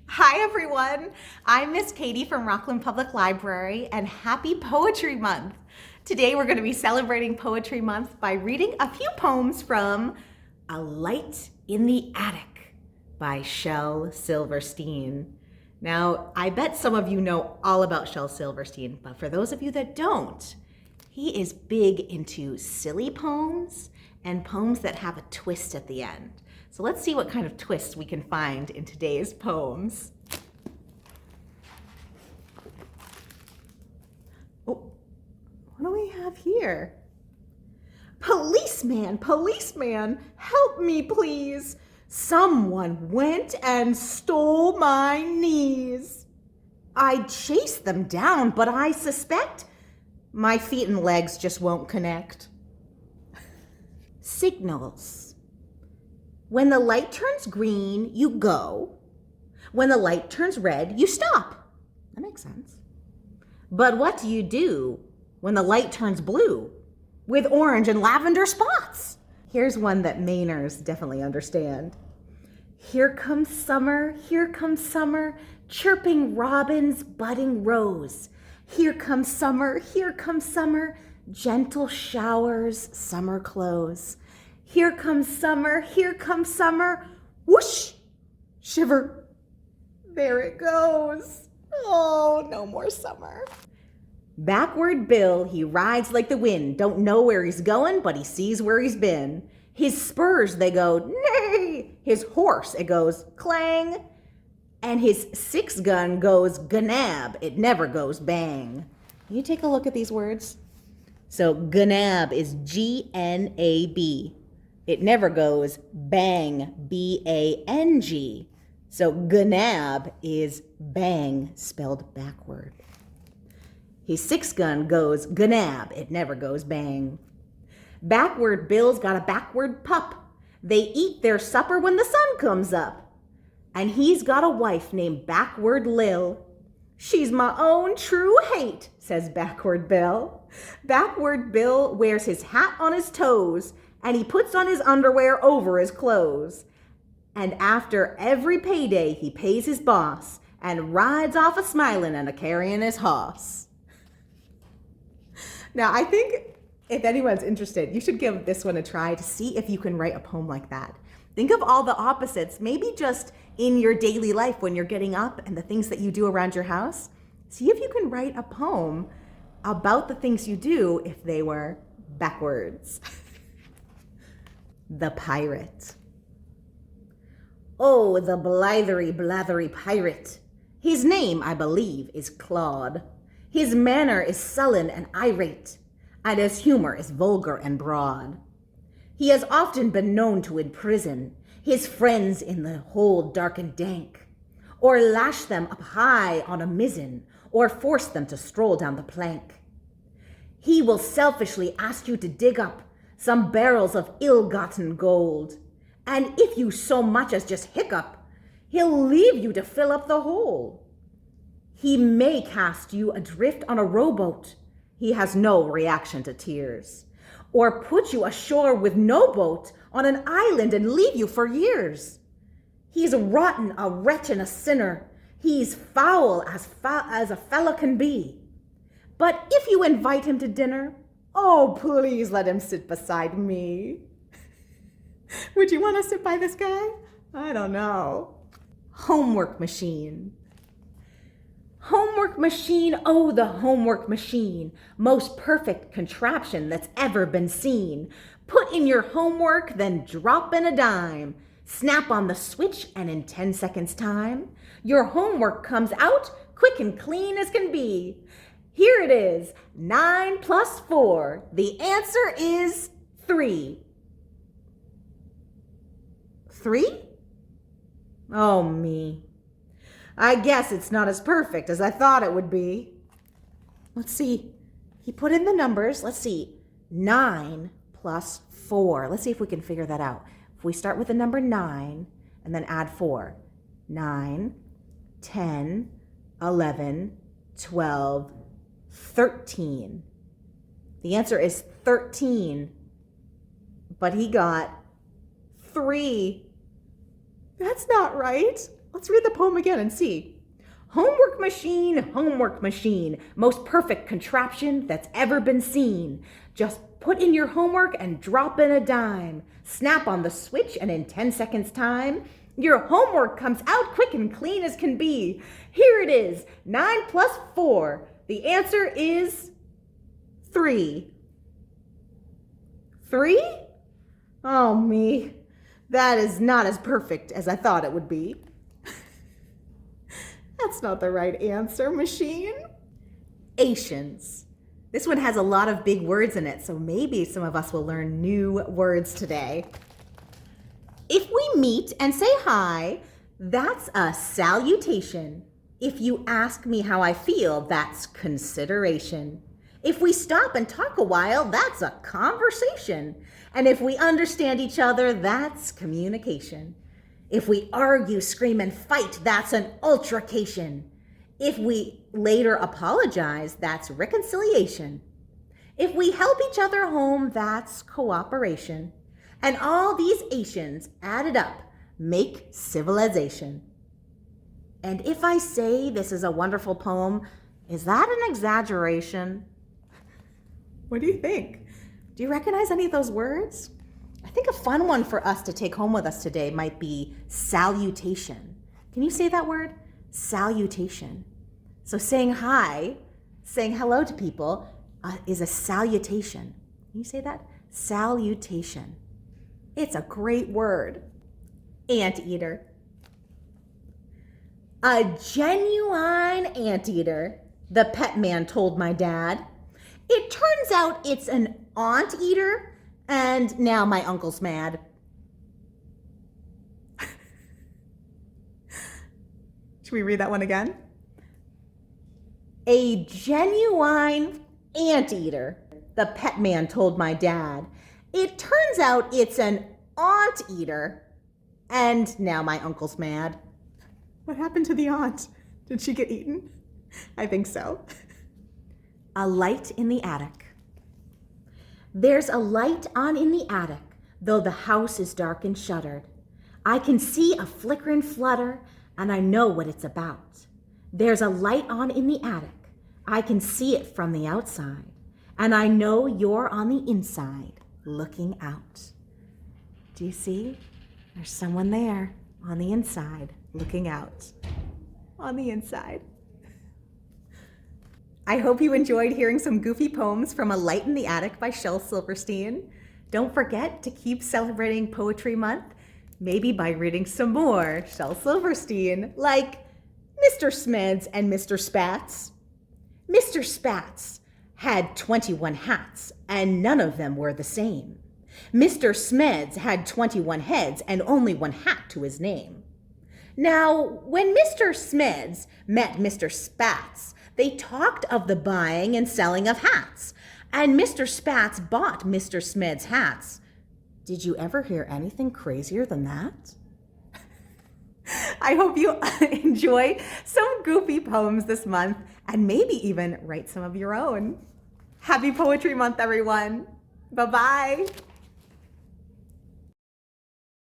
Hi everyone, I'm Miss Katie from Rockland Public Library and happy Poetry Month. Today we're going to be celebrating Poetry Month by reading a few poems from A Light in the Attic by Shel Silverstein. Now, I bet some of you know all about Shel Silverstein, but for those of you that don't, he is big into silly poems and poems that have a twist at the end. So let's see what kind of twists we can find in today's poems. Oh, what do we have here? Policeman, policeman, help me please. Someone went and stole my knees. I chased them down, but I suspect my feet and legs just won't connect. Signals. When the light turns green, you go. When the light turns red, you stop. That makes sense. But what do you do when the light turns blue with orange and lavender spots? Here's one that Mainers definitely understand. Here comes summer, chirping robins, budding rose. Here comes summer, gentle showers, summer clothes. Here comes summer, whoosh, shiver, there it goes. Oh, no more summer. Backward Bill, he rides like the wind, don't know where he's going, but he sees where he's been. His spurs, they go, neigh. His horse, it goes, clang. And his six gun goes, gnab, it never goes bang. Can you take a look at these words? So gnab is G-N-A-B. It never goes bang, B-A-N-G. So gnab is bang spelled backward. His six gun goes gnab, it never goes bang. Backward Bill's got a backward pup. They eat their supper when the sun comes up. And he's got a wife named Backward Lil. She's my own true hate, says Backward Bill. Backward Bill wears his hat on his toes, and he puts on his underwear over his clothes. And after every payday, he pays his boss and rides off a-smilin' and a-carryin' his hoss. Now, I think if anyone's interested, you should give this one a try to see if you can write a poem like that. Think of all the opposites, maybe just in your daily life when you're getting up and the things that you do around your house. See if you can write a poem about the things you do if they were backwards. The Pirate. Oh, the blithery, blathery pirate. His name, I believe, is Claude. His manner is sullen and irate, and his humor is vulgar and broad. He has often been known to imprison his friends in the hold dark and dank, or lash them up high on a mizzen, or force them to stroll down the plank. He will selfishly ask you to dig up some barrels of ill-gotten gold, and if you so much as just hiccup, he'll leave you to fill up the hole. He may cast you adrift on a rowboat. He has no reaction to tears. Or put you ashore with no boat on an island and leave you for years. He's rotten, a wretch and a sinner. He's foul as a fellow can be. But if you invite him to dinner, oh, please let him sit beside me. Would you want to sit by this guy? I don't know. Homework machine. Homework machine, oh, the homework machine, most perfect contraption that's ever been seen. Put in your homework, then drop in a dime. Snap on the switch, and in 10 seconds' time, your homework comes out quick and clean as can be. Here it is, 9 plus 4. The answer is 3. 3? Oh, me. I guess it's not as perfect as I thought it would be. Let's see. He put in the numbers. Let's see. 9 plus 4. Let's see if we can figure that out. If we start with the number 9 and then add 4. 9, 10, 11, 12, 13. The answer is 13. But he got 3. That's not right. Let's read the poem again and see. Homework machine, most perfect contraption that's ever been seen. Just put in your homework and drop in a dime. Snap on the switch and in 10 seconds time, your homework comes out quick and clean as can be. Here it is, 9 plus 4. The answer is 3. 3? Oh me, that is not as perfect as I thought it would be. That's not the right answer, machine. Ations. This one has a lot of big words in it, so maybe some of us will learn new words today. If we meet and say hi, that's a salutation. If you ask me how I feel, that's consideration. If we stop and talk a while, that's a conversation. And if we understand each other, that's communication. If we argue, scream, and fight, that's an altercation. If we later apologize, that's reconciliation. If we help each other home, that's cooperation. And all these Ations added up make civilization. And if I say this is a wonderful poem, is that an exaggeration? What do you think? Do you recognize any of those words? I think a fun one for us to take home with us today might be salutation. Can you say that word? Salutation. So saying hi, saying hello to people is a salutation. Can you say that? Salutation. It's a great word. Anteater. A genuine anteater, the pet man told my dad. It turns out it's an aunt-eater, and now my uncle's mad. Should we read that one again? A genuine anteater, the pet man told my dad. It turns out it's an aunt-eater, and now my uncle's mad. What happened to the aunt? Did she get eaten? I think so. A light in the attic. There's a light on in the attic, though the house is dark and shuttered. I can see a flicker and flutter, and I know what it's about. There's a light on in the attic. I can see it from the outside, and I know you're on the inside, looking out. Do you see? There's someone there on the inside, looking out. On the inside. I hope you enjoyed hearing some goofy poems from A Light in the Attic by Shel Silverstein. Don't forget to keep celebrating Poetry Month, maybe by reading some more Shel Silverstein, like Mr. Smeds and Mr. Spats. Mr. Spats had 21 hats, and none of them were the same. Mr. Smeds had 21 heads and only one hat to his name. Now, when Mr. Smeds met Mr. Spats, they talked of the buying and selling of hats, and Mr. Spats bought Mr. Smeds' hats. Did you ever hear anything crazier than that? I hope you enjoy some goofy poems this month and maybe even write some of your own. Happy Poetry Month, everyone. Bye-bye.